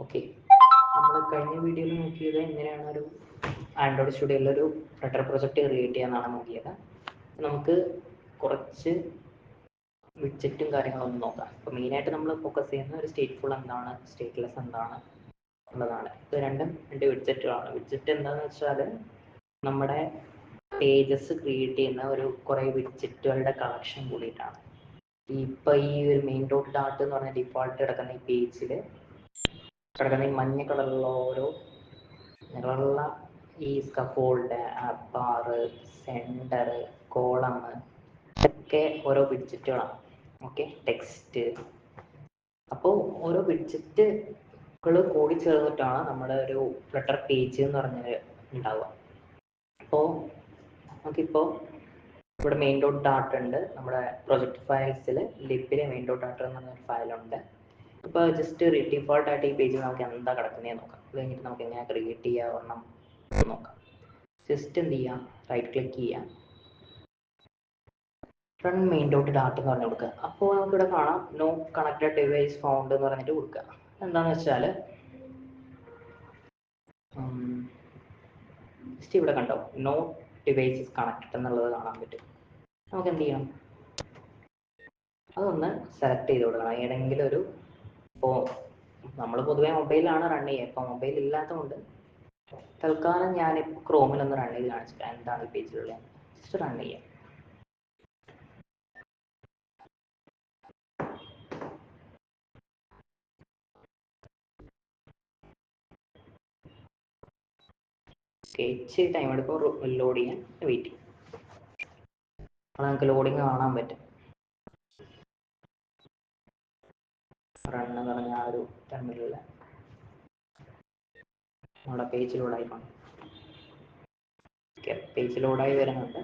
Okay, നമ്മൾ കഴിഞ്ഞ വീഡിയോയിൽ നോക്കിയത് എങ്ങനെയാണ് ഒരു ആൻഡ്രോയിഡ് സ്റ്റുഡിയോയിൽ ഒരു ഫ്ലട്ടർ പ്രൊജക്റ്റ് ക്രിയേറ്റ് ചെയ്യാമെന്നാണ് നോക്കിയത്. നമുക്ക് കുറച്ച് വിഡ്ജറ്റും കാര്യങ്ങളൊന്നും നോക്കാം. അപ്പോൾ മെയിനായിട്ട് നമ്മൾ ഫോക്കസ് ചെയ്യുന്ന ഒരു സ്റ്റേറ്റ്ഫുൾ എന്താണ്, സ്റ്റേറ്റ്ലെസ് എന്താണ് ഉള്ളതാണ്. ഇത് രണ്ട് വിഡ്ജറ്റുകളാണ്. വിഡ്ജറ്റ് എന്താണെന്ന് വെച്ചാൽ നമ്മുടെ പേജസ് ക്രിയേറ്റ് ചെയ്യുന്ന കുറേ വിഡ്ജറ്റുകളുടെ കളക്ഷൻ കൂടിയിട്ടാണ്. ഇപ്പോൾ ഈ ഒരു മെയിൻ ഡോട്ട് ഡാട്ട് എന്ന് പറഞ്ഞ ഡിഫോൾട്ട് കിടക്കുന്ന ഈ പേജിൽ കിടക്കുന്ന ഈ മഞ്ഞ കളറിലുള്ള ഓരോ നിറമുള്ള ഈ സ്കഫോൾഡ്, ബാർ, സെൻറ്റർ, കോളം ഇതൊക്കെ ഓരോ വിഡ്ജറ്റുകളാണ്. Okay, text. അപ്പോൾ ഓരോ വിഡ്ജറ്റുകൾ കൂടി ചേർന്നിട്ടാണ് നമ്മുടെ ഒരു ഫ്ലട്ടർ പേജ് എന്ന് പറഞ്ഞത് ഉണ്ടാവുക. അപ്പോൾ നമുക്കിപ്പോൾ ഇവിടെ മെയിൻ ഡോട്ട് ഡാട്ട ഉണ്ട്. നമ്മുടെ പ്രൊജക്ട് ഫയൽസിൽ ലിബിലെ മെയിൻ ഡോട്ട് ഡാട്ട എന്ന് പറഞ്ഞൊരു ഫയലുണ്ട്. ഇപ്പോൾ ജസ്റ്റ് ഡിഫോൾട്ടായിട്ട് ഈ പേജിൽ നമുക്ക് എന്താ കിടക്കുന്നതെന്ന് നോക്കാം. അത് കഴിഞ്ഞിട്ട് നമുക്ക് എങ്ങനെ ക്രിയേറ്റ് ചെയ്യാമെന്നും നോക്കാം. ജസ്റ്റ് എന്ത് ചെയ്യാം, റൈറ്റ് ക്ലിക്ക് ചെയ്യാം, റൺ മെയിൻ ഡോട്ട് ഡാറ്റ എന്ന് പറഞ്ഞു കൊടുക്കുക. അപ്പോൾ നമുക്കിവിടെ കാണാം നോ കണക്റ്റഡ് ഡിവൈസ് ഫൗണ്ട് എന്ന് പറഞ്ഞിട്ട് കൊടുക്കുക. എന്താണെന്ന് വെച്ചാൽ ജസ്റ്റ് ഇവിടെ കണ്ടോ, നോ ഡിവൈസ് ഇസ് കണക്റ്റഡ് എന്നുള്ളത് കാണാൻ പറ്റും. നമുക്ക് എന്ത് ചെയ്യണം, അതൊന്ന് സെലക്ട് ചെയ്ത് കൊടുക്കണം. ഏതെങ്കിലും ഒരു, ഇപ്പോൾ നമ്മൾ പൊതുവേ മൊബൈലാണ് റൺ ചെയ്യുക. ഇപ്പോൾ മൊബൈൽ ഇല്ലാത്തതുകൊണ്ട് തൽക്കാലം ഞാനിപ്പോൾ ക്രോമിലൊന്ന് റൺ ചെയ്ത് കാണിച്ചിട്ട് എന്താണ് ഈ പേജിലുള്ളത് ജസ്റ്റ് റൺ ചെയ്യാം. ഇച്ചിരി ടൈം എടുക്കും ലോഡ് ചെയ്യാൻ, വെയിറ്റ് ചെയ്യും. അപ്പോൾ നമുക്ക് ലോഡിങ് കാണാൻ പറ്റും. റൺ എന്ന് പറഞ്ഞ ആ ഒരു ടെർമിനലിൽ നമ്മുടെ പേജ് ലോഡായി കാണും. ഓക്കെ, പേജ് ലോഡായി വരുന്നുണ്ട്.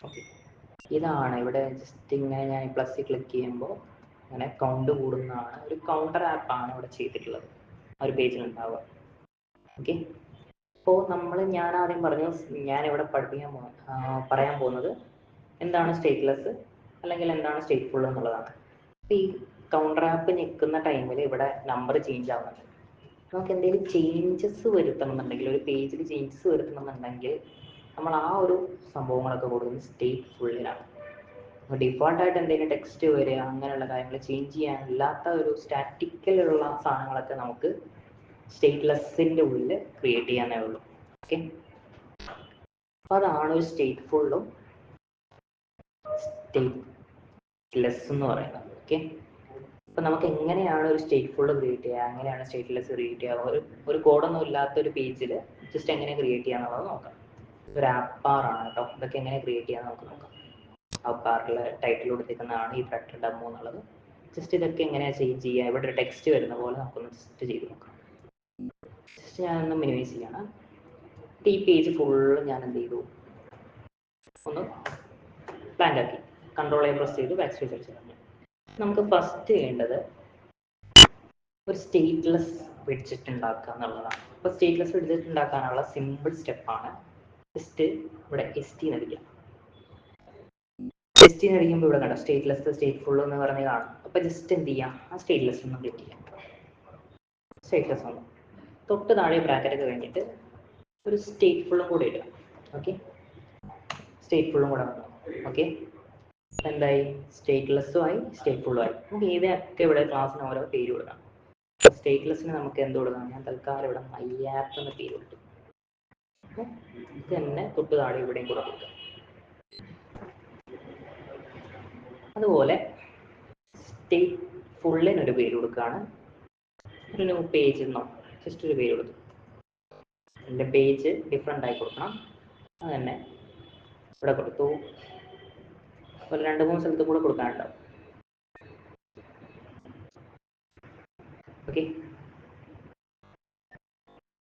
ഓക്കെ, ഇതാണ് ഇവിടെ ജസ്റ്റ് ഇങ്ങനെ ഞാൻ പ്ലസ് ക്ലിക്ക് ചെയ്യുമ്പോൾ അങ്ങനെ കൗണ്ട് കൂടുന്നതാണ്. ഒരു കൗണ്ടർ ആപ്പാണ് ഇവിടെ ചെയ്തിട്ടുള്ളത് ആ ഒരു പേജിൽ ഉണ്ടാവുക. ഓക്കെ, ഇപ്പോൾ ഞാൻ ആദ്യം പറഞ്ഞു, ഞാനിവിടെ പറയാൻ പോകുന്നത് എന്താണ് സ്റ്റേറ്റ്ലെസ് അല്ലെങ്കിൽ എന്താണ് സ്റ്റേറ്റ്ഫുൾ എന്നുള്ളതാണ്. അപ്പോൾ ഈ കൗണ്ടർ ആപ്പ് ഞെക്കുന്ന ടൈമിൽ ഇവിടെ നമ്പർ ചേഞ്ച് ആവുന്നുണ്ട്. നമുക്ക് എന്തെങ്കിലും ചേഞ്ചസ് വരുത്തണമെന്നുണ്ടെങ്കിൽ, ഒരു പേജിൽ ചേഞ്ചസ് വരുത്തണമെന്നുണ്ടെങ്കിൽ നമ്മൾ ആ ഒരു സംഭവങ്ങളൊക്കെ കൊടുക്കുന്നത് സ്റ്റേറ്റ്ഫുള്ളിലാണ്. അപ്പോൾ ഡിഫോൾട്ടായിട്ട് എന്തെങ്കിലും ടെക്സ്റ്റ് വരിക അങ്ങനെയുള്ള കാര്യങ്ങൾ ചേഞ്ച് ചെയ്യാനില്ലാത്ത ഒരു സ്റ്റാറ്റിക്കലുള്ള സാധനങ്ങളൊക്കെ നമുക്ക് സ്റ്റേറ്റ്ലെസ്സിൻ്റെ ഉള്ളിൽ ക്രിയേറ്റ് ചെയ്യാനേ ഉള്ളൂ. ഓക്കെ, അപ്പോൾ അതാണ് ഒരു സ്റ്റേറ്റ്ഫുള്ളും സ്റ്റേറ്റ്ലെസ് എന്ന് പറയുന്നത്. ഓക്കെ, അപ്പോൾ നമുക്ക് എങ്ങനെയാണ് ഒരു സ്റ്റേറ്റ്ഫുൾ ക്രിയേറ്റ് ചെയ്യുക, എങ്ങനെയാണ് സ്റ്റേറ്റ്ലെസ് ക്രിയേറ്റ് ചെയ്യുക, ഒരു കോഡൊന്നും ഇല്ലാത്ത ഒരു പേജിൽ ജസ്റ്റ് എങ്ങനെ ക്രിയേറ്റ് ചെയ്യുക എന്നുള്ളത് നോക്കാം. ഒരു ആപ്പ് ബാറാണ് കേട്ടോ. ഇതൊക്കെ എങ്ങനെ ക്രിയേറ്റ് ചെയ്യാൻ നമുക്ക് നോക്കാം. ആപ്പ് ബാറിൽ ടൈറ്റിൽ കൊടുത്തിരിക്കുന്നതാണ് ഈ ഫ്ലട്ടർ ഡെമോ എന്നുള്ളത്. ജസ്റ്റ് ഇതൊക്കെ എങ്ങനെയാണ് ചേഞ്ച് ചെയ്യുക, ഇവിടെ ഒരു ടെക്സ്റ്റ് വരുന്ന പോലെ നമുക്കൊന്ന് ജസ്റ്റ് ചെയ്ത് നോക്കാം. ജസ്റ്റ് ഞാനൊന്ന് മിനിമൈസ് ചെയ്യണം. ഈ പേജ് ഫുള്ള് ഞാൻ എന്ത് ചെയ്തു, ഒന്ന് പ്ലാന്റ് ആക്കി. കൺട്രോൾ പ്രസ് ചെയ്ത് ബാക്ക് സ്പേസ് അടിച്ചു. നമുക്ക് ഫസ്റ്റ് ചെയ്യേണ്ടത് ഒരു സ്റ്റേറ്റ്ലെസ് വിഡ്ജറ്റ് ഉണ്ടാക്കുക എന്നുള്ളതാണ്. അപ്പോൾ സ്റ്റേറ്റ്ലെസ് വിഡ്ജറ്റ് ഉണ്ടാക്കാനുള്ള സിമ്പിൾ സ്റ്റെപ്പാണ് ജസ്റ്റ് ഇവിടെ ST നടിക്കുക. ST നടിക്കുമ്പോൾ ഇവിടെ കണ്ടോ സ്റ്റേറ്റ്ലെസ് സ്റ്റേറ്റ്ഫുൾ എന്ന് പറഞ്ഞ് കാണും. അപ്പോൾ ജസ്റ്റ് എന്ത് ചെയ്യാം, ആ സ്റ്റേറ്റ്ലെസ് ഒന്ന് ക്ലിക്ക് ചെയ്യാം. സ്റ്റേറ്റ്ലെസ് ഒന്ന് തൊട്ട് താഴെ ബ്രാക്കറ്റൊക്കെ കഴിഞ്ഞിട്ട് ഒരു സ്റ്റേറ്റ്ഫുള്ളും കൂടെ ഇടുക. ഓക്കെ, സ്റ്റേറ്റ്ഫുള്ളും കൂടെ വന്നു. ഓക്കെ, എന്തായി, സ്റ്റേറ്റ്ലെസ്സും ആയി സ്റ്റേറ്റ്ഫുള്ളും ആയി. നമുക്ക് ഇതൊക്കെ ഇവിടെ ക്ലാസ്സിന് ഓരോ പേര് കൊടുക്കാം. സ്റ്റേറ്റ്ലെസ്സിന് നമുക്ക് എന്ത് കൊടുക്കാം, ഞാൻ തൽക്കാലം ഇവിടെ മൈ ആപ്പ് എന്ന് പേര് കൊടുത്തു. ഇത് തന്നെ തൊട്ട് താഴെ ഇവിടെയും കൂടെ കൊടുക്കാം. അതുപോലെ സ്റ്റേറ്റ്ഫുള്ളിനൊരു പേര് കൊടുക്കുകയാണ്. ഒരു ന്യൂ പേജ് എന്നോ ജസ്റ്റ് ഒരു പേര് കൊടുത്തു. എൻ്റെ പേജ് ഡിഫറെൻ്റ് ആയി കൊടുക്കണം. അത് തന്നെ ഇവിടെ കൊടുത്തു. ഒരു 2-3 സ്ഥലത്ത് കൂടെ കൊടുക്കാനുണ്ടാവും. ഓക്കെ,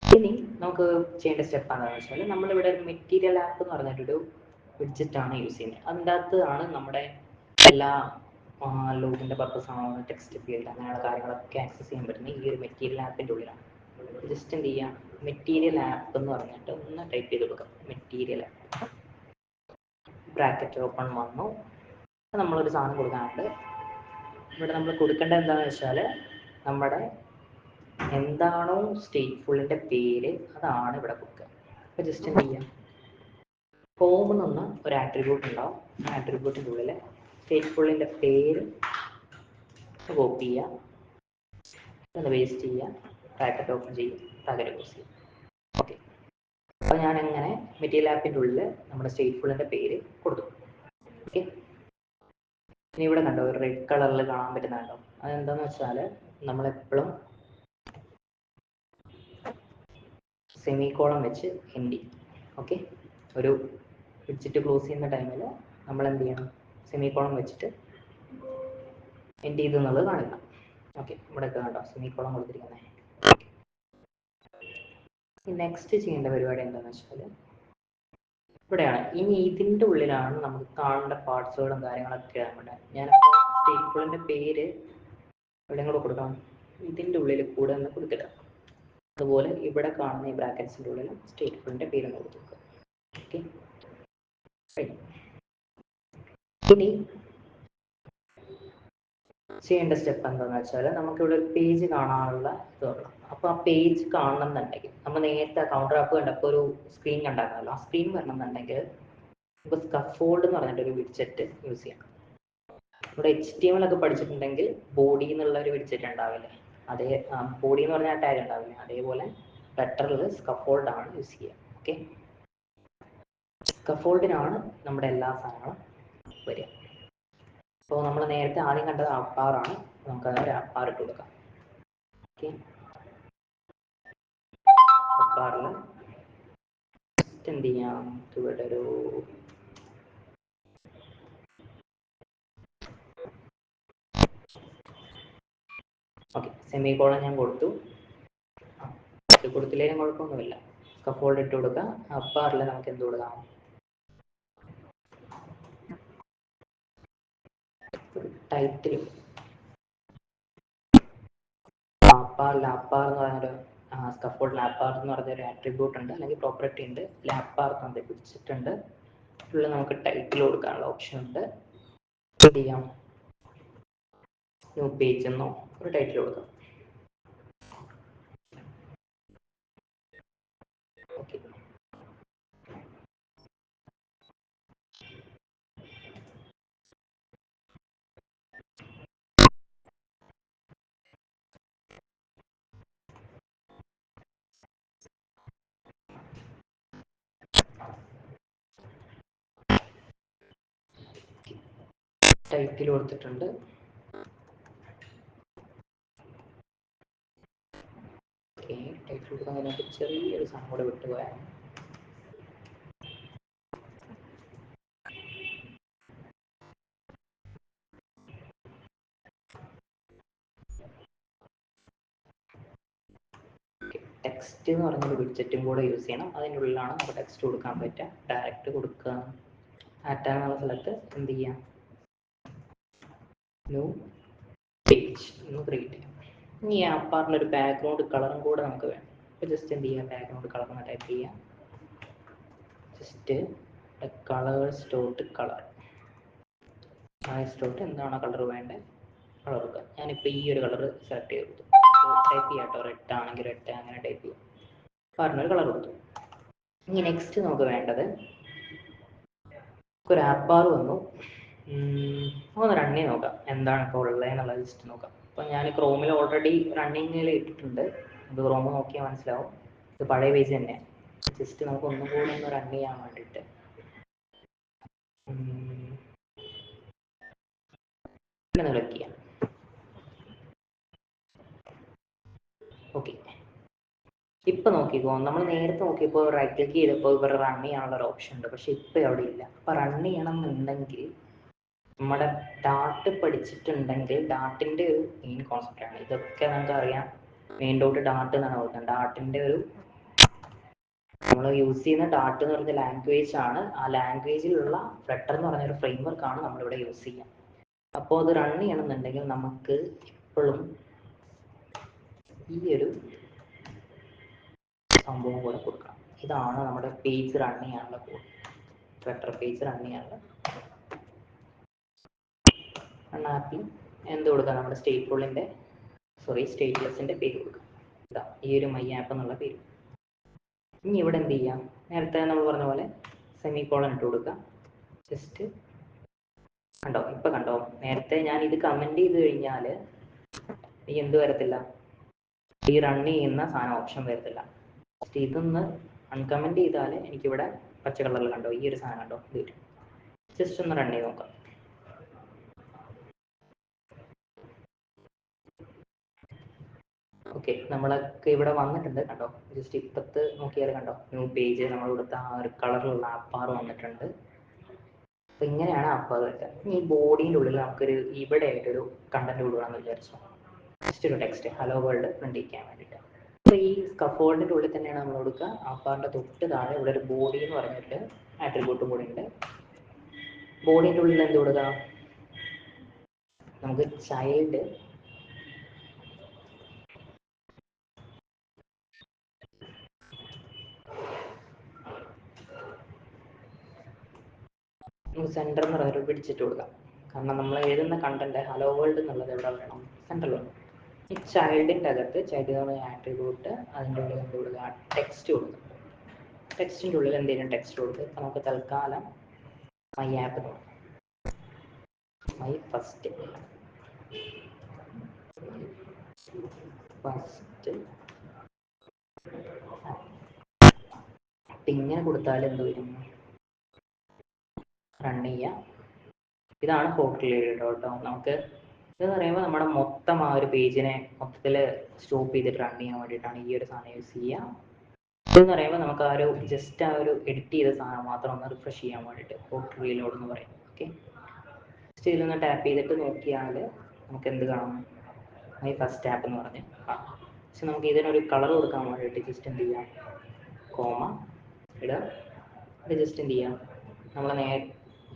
ഇനി നമുക്ക് ചെയ്യേണ്ട സ്റ്റെപ്പ് എന്താണെന്ന് വെച്ചാൽ, നമ്മളിവിടെ ഒരു മെറ്റീരിയൽ ആപ്പ് എന്ന് പറഞ്ഞിട്ടൊരു വിഡ്ജറ്റാണ് യൂസ് ചെയ്യുന്നത്. അതിൻ്റെ അകത്താണ് നമ്മുടെ എല്ലാ ലോഗിൻ്റെ പർപ്പസ് ആണോ, ടെക്സ്റ്റ് ഫീൽഡ് അങ്ങനെയുള്ള കാര്യങ്ങളൊക്കെ ആക്സസ് ചെയ്യാൻ പറ്റുന്നത് ഈ ഒരു മെറ്റീരിയൽ ആപ്പിൻ്റെ ഉള്ളിലാണ്. ജസ്റ്റ് എന്ത് ചെയ്യാം, മെറ്റീരിയൽ ആപ്പ് എന്ന് പറഞ്ഞിട്ട് ഒന്ന് ടൈപ്പ് ചെയ്ത് കൊടുക്കാം. മെറ്റീരിയൽ ആപ്പ് ബ്രാക്കറ്റ് ഓപ്പൺ വന്നു. നമ്മളൊരു സാധനം കൊടുക്കാനുണ്ട്. ഇവിടെ നമ്മൾ കൊടുക്കേണ്ടത് എന്താണെന്ന് വെച്ചാൽ നമ്മുടെ എന്താണോ സ്റ്റേറ്റ്ഫുള്ളിൻ്റെ പേര് അതാണ് ഇവിടെ കൊടുക്കുക. അപ്പോൾ ജസ്റ്റ് എന്ത് ചെയ്യാം, ഹോം എന്നൊന്ന് ഒരു ആട്രിബ്യൂട്ട് ഉണ്ടാവും. ആ ആട്രിബ്യൂട്ടിൻ്റെ ഉള്ളിൽ സ്റ്റേറ്റ്ഫുള്ളിൻ്റെ പേര് കോപ്പി ചെയ്യുക, ഒന്ന് വേസ്റ്റ് ചെയ്യുക, ബ്രാക്കറ്റ് ഓപ്പൺ ചെയ്യുക, ബ്രാക്കറ്റ് ക്ലോസ് ചെയ്യുക. ഓക്കെ, അപ്പോൾ ഞാൻ അങ്ങനെ മെറ്റീരിയൽ ആപ്പിൻ്റെ ഉള്ളിൽ നമ്മുടെ സ്റ്റേറ്റ്ഫുള്ളിൻ്റെ പേര് കൊടുത്തു. ഓക്കെ, ഇനി ഇവിടെ കണ്ടോ ഒരു റെഡ് കളറിൽ കാണാൻ പറ്റുന്നുണ്ടോ? അതെന്താണെന്ന് വെച്ചാൽ നമ്മളെപ്പോഴും സെമിക്കോളം വെച്ച് എൻഡ് ചെയ്യും. ഓക്കെ, ഒരു വിഡ്ജറ്റ് ക്ലോസ് ചെയ്യുന്ന ടൈമിൽ നമ്മൾ എന്ത് ചെയ്യണം, സെമിക്കോളം വെച്ചിട്ട് എൻഡ് ചെയ്തു എന്നുള്ളത് കാണിക്കണം. ഓക്കെ, ഇവിടെ കണ്ടോ സെമിക്കോളം കൊടുത്തിരിക്കുന്നത്. നെക്സ്റ്റ് ചെയ്യേണ്ട പരിപാടി എന്താണെന്ന് വെച്ചാൽ ഇവിടെയാണ്. ഇനി ഇതിൻ്റെ ഉള്ളിലാണ് നമുക്ക് കാണേണ്ട പാർട്സുകളും കാര്യങ്ങളൊക്കെ നമ്മുടെ ഞാനിപ്പോൾ സ്റ്റേറ്റ്ഫുള്ളിൻ്റെ പേര് എവിടെയും കൂടെ കൊടുക്കണം, ഇതിൻ്റെ ഉള്ളിൽ കൂടെ ഒന്ന് കൊടുത്തിടാം. അതുപോലെ ഇവിടെ കാണുന്ന ഈ ബ്രാക്കറ്റ്സിൻ്റെ ഉള്ളിൽ സ്റ്റേറ്റ്ഫുള്ളിൻ്റെ പേരൊന്ന് കൊടുത്തു കൊടുക്കുക. ഓക്കെ, ഇനി ചെയ്യേണ്ട സ്റ്റെപ്പ് എന്താണെന്ന് വെച്ചാൽ നമുക്കിവിടെ ഒരു പേജ് കാണാനുള്ള ഇതുള്ളൂ. അപ്പോൾ ആ പേജ് കാണണം എന്നുണ്ടെങ്കിൽ നമ്മൾ നേരത്തെ കൗണ്ടർ ആപ്പ് കണ്ടപ്പോൾ ഒരു സ്ക്രീൻ കണ്ടായിരുന്നല്ലോ, ആ സ്ക്രീൻ വരണം എന്നുണ്ടെങ്കിൽ ഇപ്പോൾ സ്കഫോൾഡ് എന്ന് പറഞ്ഞിട്ടൊരു വിഡ്ജറ്റ് യൂസ് ചെയ്യണം. ഇവിടെ HTML ഒക്കെ പഠിച്ചിട്ടുണ്ടെങ്കിൽ ബോഡി എന്നുള്ള ഒരു വിഡ്ജറ്റ് ഉണ്ടാവില്ലേ, അതേ ബോഡി എന്ന് പറഞ്ഞാൽ ടാഗ് ഉണ്ടാവില്ലേ, അതേപോലെ ബെറ്ററിൽ സ്കഫോൾഡ് ആണ് യൂസ് ചെയ്യുക. ഓക്കെ, സ്കഫോൾഡിനാണ് നമ്മുടെ എല്ലാ സാധനങ്ങളും വരിക. അപ്പോൾ നമ്മൾ നേരത്തെ ആദ്യം കണ്ടത് അപ്പാറാണ്, നമുക്ക് ഒരു അപ്പാർ ഇട്ട് കൊടുക്കാം. ഓക്കെ, അപ്പാറിൽ എന്ത് ചെയ്യാം, ഇവിടെ ഒരു ഓക്കെ സെമിക്കോളൻ ഞാൻ കൊടുത്തു. ഇത് കൊടുത്തില്ലെങ്കിലും കുഴപ്പമൊന്നുമില്ല. സ്കഫോൾഡ് ഇട്ട് കൊടുക്കുക. അപ്പാറിൽ നമുക്ക് എന്ത് കൊടുക്കാം, ടൈറ്റിൽ. അപ്പാറിൽ അപ്പാർ എന്ന് പറഞ്ഞൊരു സ്കഫോൾഡിൽ അപ്പാർ എന്ന് പറഞ്ഞൊരു ആട്രിബ്യൂട്ട് ഉണ്ട്, അല്ലെങ്കിൽ പ്രോപ്പർട്ടി ഉണ്ട്. അപ്പാർ എന്ന് പിടിച്ചിട്ടുണ്ട്. ഉള്ള നമുക്ക് ടൈറ്റിൽ കൊടുക്കാനുള്ള ഓപ്ഷൻ ഉണ്ട്. എന്ത് ചെയ്യാം, ന്യൂ പേജ് എന്നോ ഒരു ടൈറ്റിൽ കൊടുക്കാം. ഓക്കെ, ടൈറ്റിൽ കൊടുത്തിട്ടുണ്ട്. ഓക്കെ, ടൈറ്റിൽ കൊടുക്കാൻ നമുക്ക് ചെറിയൊരു സാധനം കൂടെ വിട്ടുപോയാണ്. ടെക്സ്റ്റ് എന്ന് പറഞ്ഞൊരു വിഡ്ജറ്റും കൂടെ യൂസ് ചെയ്യണം. അതിൻ്റെ ഉള്ളിലാണ് നമുക്ക് ടെക്സ്റ്റ് കൊടുക്കാൻ പറ്റുക. ഡയറക്റ്റ് കൊടുക്കുക, ആറ്റ എന്നുള്ള സ്ഥലത്ത് എന്ത് ചെയ്യാം, ന്യൂ പേജ് എന്ന് ക്രിയേറ്റ് ചെയ്യാം. ഇനി ആ പാർട്ടിലൊരു ബാക്ക്ഗ്രൗണ്ട് കളറും കൂടെ നമുക്ക് വേണം. അപ്പോൾ ജസ്റ്റ് എന്ത് ചെയ്യുക, ബാക്ക്ഗ്രൗണ്ട് കളർ എന്ന് ടൈപ്പ് ചെയ്യാം. Just colours dot colour dot എന്താണോ കളർ വേണ്ടത് കളർ കൊടുക്കുക. ഞാനിപ്പോൾ ഈ ഒരു കളർ സെലക്ട് ചെയ്ത് കൊടുത്തു. ടൈപ്പ് ചെയ്യാം കേട്ടോ, റെഡ് ആണെങ്കിൽ റെഡ് അങ്ങനെ ടൈപ്പ് ചെയ്യാം. പറഞ്ഞൊരു കളർ കൊടുത്തു. ഇനി നെക്സ്റ്റ് നമുക്ക് വേണ്ടത് ഒരു ആപ്പ് ബാർ വന്നു. ഒന്ന് റൺ ചെയ്ത് നോക്കാം എന്താണ് ഇപ്പോൾ ഉള്ളത് എന്നുള്ളത് ജസ്റ്റ് നോക്കാം. അപ്പോൾ ഞാൻ ക്രോമിൽ ഓൾറെഡി റണ്ണിങ്ങിൽ ഇട്ടിട്ടുണ്ട്. ഇത് ക്രോം നോക്കിയാൽ മനസ്സിലാവും, ഇത് പഴയ പേജ് തന്നെയാണ്. ജസ്റ്റ് നമുക്ക് ഒന്നും കൂടി ഒന്ന് റൺ ചെയ്യാൻ വേണ്ടിയിട്ട് ക്ലിക്ക് ചെയ്യാം. ഓക്കെ, ഇപ്പം നോക്കിക്കോ, നമ്മൾ നേരത്തെ നോക്കിയപ്പോൾ റൈറ്റ് ക്ലിക്ക് ചെയ്തപ്പോൾ ഇവിടെ റൺ ചെയ്യാനുള്ള ഒരു ഓപ്ഷൻ ഉണ്ട്, പക്ഷെ ഇപ്പം അവിടെ ഇല്ല. അപ്പോൾ റൺ ചെയ്യണം എന്നുണ്ടെങ്കിൽ നമ്മുടെ ഡാട്ട് പഠിച്ചിട്ടുണ്ടെങ്കിൽ ഡാട്ടിൻ്റെ ഒരു മെയിൻ കോൺസെപ്റ്റ് ആണ് ഇതൊക്കെ. നമുക്ക് അറിയാം മെയിൻ ഡോട്ട് ഡാട്ട് എന്നാണ് പറയുന്നത്. ഡാട്ടിൻ്റെ ഒരു നമ്മൾ യൂസ് ചെയ്യുന്ന ഡാട്ട് എന്ന് പറയുന്ന ലാംഗ്വേജ് ആണ്. ആ ലാംഗ്വേജിലുള്ള ഫ്ലട്ടർ എന്ന് പറഞ്ഞൊരു ഫ്രെയിം വർക്കാണ് നമ്മളിവിടെ യൂസ് ചെയ്യുക. അപ്പോൾ അത് റൺ ചെയ്യണമെന്നുണ്ടെങ്കിൽ നമുക്ക് എപ്പോഴും ഈ ഒരു സംഭവം കൂടെ കൊടുക്കണം. ഇതാണ് നമ്മുടെ പേജ് റൺ ചെയ്യാനുള്ള കോഡ്. ഫ്ലട്ടർ പേജ് റൺ ചെയ്യാനുള്ള ആപ്പിൽ എന്ത് കൊടുക്കാം, നമ്മുടെ സ്റ്റേറ്റ്ലെസ്സിൻ്റെ പേര് കൊടുക്കാം. ഇതാ ഈ ഒരു മൈ ആപ്പ് എന്നുള്ള പേര്. ഇനി ഇവിടെ എന്ത് ചെയ്യാം, നേരത്തെ നമ്മൾ പറഞ്ഞ പോലെ സെമിക്കോളൻ ഇട്ട് കൊടുക്കാം. ജസ്റ്റ് കണ്ടോ, ഇപ്പം കണ്ടോ, നേരത്തെ ഞാൻ ഇത് കമൻറ്റ് ചെയ്ത് കഴിഞ്ഞാൽ ഈ എന്ത് വരത്തില്ല, ഈ റൺ ചെയ്യുന്ന സാധനം ഓപ്ഷൻ വരത്തില്ല. ഇതൊന്ന് അൺകമൻറ്റ് ചെയ്താൽ എനിക്കിവിടെ പച്ച കളറിൽ കണ്ടോ ഈ ഒരു സാധനം കണ്ടോ ഇത് വരും. ജസ്റ്റ് ഒന്ന് റൺ ചെയ്ത് നോക്കാം. ഓക്കെ, നമ്മളൊക്കെ ഇവിടെ വന്നിട്ടുണ്ട് കണ്ടോ. ജസ്റ്റ് ഇപ്പത്ത് നോക്കിയാൽ കണ്ടോ ന്യൂ പേജ് നമ്മൾ കൊടുത്ത ആ ഒരു കളറിലുള്ള ആപ്പാർ വന്നിട്ടുണ്ട്. അപ്പം ഇങ്ങനെയാണ് ആപ്പാർ വരുന്നത്. ഇനി ഈ ബോഡീൻ്റെ ഉള്ളിൽ നമുക്കൊരു ഇവിടെ ആയിട്ടൊരു കണ്ടന്റ് കൊടുക്കണമെന്ന് വിചാരിച്ചു. ജസ്റ്റ് ഒരു ടെക്സ്റ്റ് ഹലോ വേൾഡ് പ്രിന്റ് ചെയ്യാൻ വേണ്ടിയിട്ട്. അപ്പോൾ ഈ സ്കഫോൾഡിൻ്റെ ഉള്ളിൽ തന്നെയാണ് നമ്മൾ കൊടുക്കുക. ആപ്പാറിൻ്റെ തൊട്ട് താഴെ ഇവിടെ ഒരു ബോഡി എന്ന് പറഞ്ഞിട്ട് ആട്രിബ്യൂട്ടും കൂടി ഉണ്ട്. ബോഡീൻ്റെ ഉള്ളിൽ എന്ത് കൊടുക്കുക, നമുക്ക് ചൈൽഡ് സെൻറ്റർ എന്ന് പറഞ്ഞൊരു പിടിച്ചിട്ട് കൊടുക്കാം. കാരണം നമ്മൾ എഴുതുന്ന കണ്ടന്റ് ഹലോ വേൾഡ് എന്നുള്ളത് എവിടെ വേണം, സെൻറ്ററിൽ വേണം. ഈ ചൈൽഡിൻ്റെ അകത്ത് ചൈൽഡ് എന്ന് ആട്രിബ്യൂട്ട്, അതിൻ്റെ ഉള്ളിൽ എന്ത് കൊടുക്കുക, ടെക്സ്റ്റ് കൊടുക്കുക. ടെക്സ്റ്റിൻ്റെ ഉള്ളിൽ എന്തെങ്കിലും ടെക്സ്റ്റ് കൊടുത്ത് നമുക്ക് തൽക്കാലം മൈ ആപ്പ് കൊടുക്കാം. മൈ ഫസ്റ്റ് ഇങ്ങനെ കൊടുത്താൽ എന്ത് വരും, റൺ ചെയ്യാം. ഇതാണ് ഹോട്ട് കേട്ടോ. നമുക്ക് ഇതെന്ന് പറയുമ്പോൾ നമ്മുടെ മൊത്തം ആ ഒരു പേജിനെ മൊത്തത്തിൽ സ്റ്റോപ്പ് ചെയ്തിട്ട് റൺ ചെയ്യാൻ വേണ്ടിയിട്ടാണ് ഈ ഒരു സാധനം യൂസ് ചെയ്യുക. ഇതെന്ന് പറയുമ്പോൾ നമുക്ക് ആ ഒരു ജസ്റ്റ് ആ ഒരു എഡിറ്റ് ചെയ്ത സാധനം മാത്രം ഒന്ന് റിഫ്രഷ് ചെയ്യാൻ വേണ്ടിയിട്ട് ഹോട്ട് റീലോഡ് എന്ന് പറയും. ഓക്കെ, ജസ്റ്റ് ഇതിലൊന്ന് ടാപ്പ് ചെയ്തിട്ട് നോക്കിയാൽ നമുക്ക് എന്ത് കാണാം, ഈ ഫസ്റ്റ് ആപ്പ് എന്ന് പറഞ്ഞ് കാണാം. പക്ഷെ നമുക്ക് ഇതിനൊരു കളർ കൊടുക്കാൻ വേണ്ടിയിട്ട് ജസ്റ്റ് എന്ത് ചെയ്യാം, കോമ ഇടുക. ഇത് ജസ്റ്റ് എന്ത് ചെയ്യാം, നമ്മൾ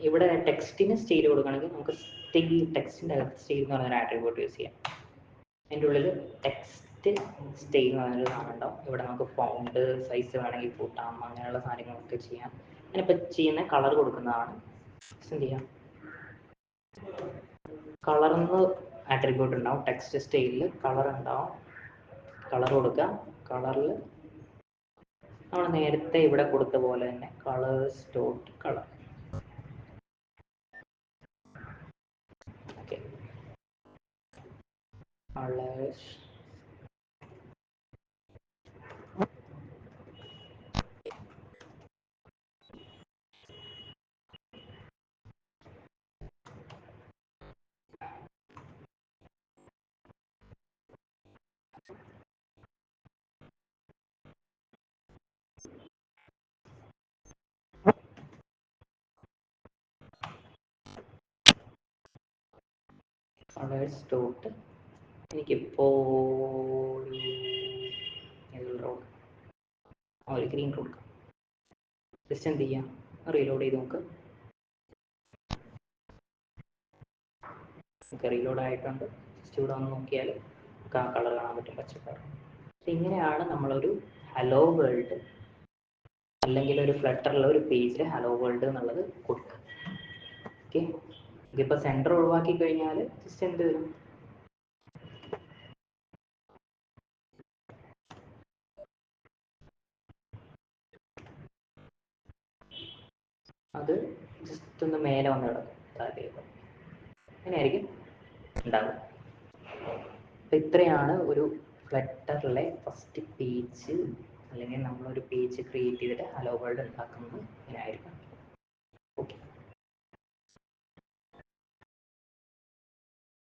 ഇവിടെ ടെക്സ്റ്റിന് സ്റ്റൈൽ കൊടുക്കുകയാണെങ്കിൽ നമുക്ക് ടെക്സ്റ്റിൻ്റെ അകത്ത് സ്റ്റൈൽ എന്ന് പറഞ്ഞൊരു ആട്രിബ്യൂട്ട് യൂസ് ചെയ്യാം. അതിൻ്റെ ഉള്ളിൽ ടെക്സ്റ്റ് സ്റ്റൈൽ എന്ന് പറഞ്ഞൊരു സാധനം ഉണ്ടാവും. ഇവിടെ നമുക്ക് ഫോണ്ട് സൈസ് വേണമെങ്കിൽ കൂട്ടാം, അങ്ങനെയുള്ള സാധനങ്ങളൊക്കെ ചെയ്യാം. അതിനിപ്പോൾ ചെയ്യുന്ന കളർ കൊടുക്കുന്നതാണ്. എന്ത് ചെയ്യാം, കളർന്ന് ആട്രിബ്യൂട്ട് ഉണ്ടാവും. ടെക്സ്റ്റ് സ്റ്റൈലിൽ കളർ ഉണ്ടാവും. കളർ കൊടുക്കുക. കളറിൽ നമ്മൾ നേരത്തെ ഇവിടെ കൊടുത്ത പോലെ തന്നെ colours dot colour. Okay, colours colours dot എനിക്കിപ്പോൾ ഒരു ഗ്രീൻ കൊടുക്കാം. ജസ്റ്റ് എന്ത് ചെയ്യാം, റീലോഡ് ചെയ്ത് നോക്ക്. നമുക്ക് റീലോഡ് ആയിട്ടുണ്ട്. ജസ്റ്റ് ഇവിടെ വന്ന് നോക്കിയാൽ നമുക്ക് ആ കളർ കാണാൻ പറ്റും, പച്ചക്കളർ. ഇങ്ങനെയാണ് നമ്മളൊരു ഹലോ വേൾഡ് അല്ലെങ്കിൽ ഒരു ഫ്ലട്ടറിൽ ഒരു പേജിൽ ഹലോ വേൾഡ് എന്നുള്ളത് കൊടുക്കുക. ഓക്കെ, ഇതിപ്പോൾ സെൻറ്റർ ഒഴിവാക്കി കഴിഞ്ഞാൽ ജസ്റ്റ് എന്ത് വരും, അത് ജസ്റ്റ് ഒന്ന് മേലെ വന്ന് കിടക്കും. അങ്ങനെയായിരിക്കും ഉണ്ടാകും. അപ്പം ഇത്രയാണ് ഒരു ഫ്ലട്ടറിലെ ഫസ്റ്റ് പേജ്, അല്ലെങ്കിൽ നമ്മളൊരു പേജ് ക്രിയേറ്റ് ചെയ്തിട്ട് ഹലോ വേൾഡ് ഉണ്ടാക്കുന്നത് ഇങ്ങനെയായിരിക്കും.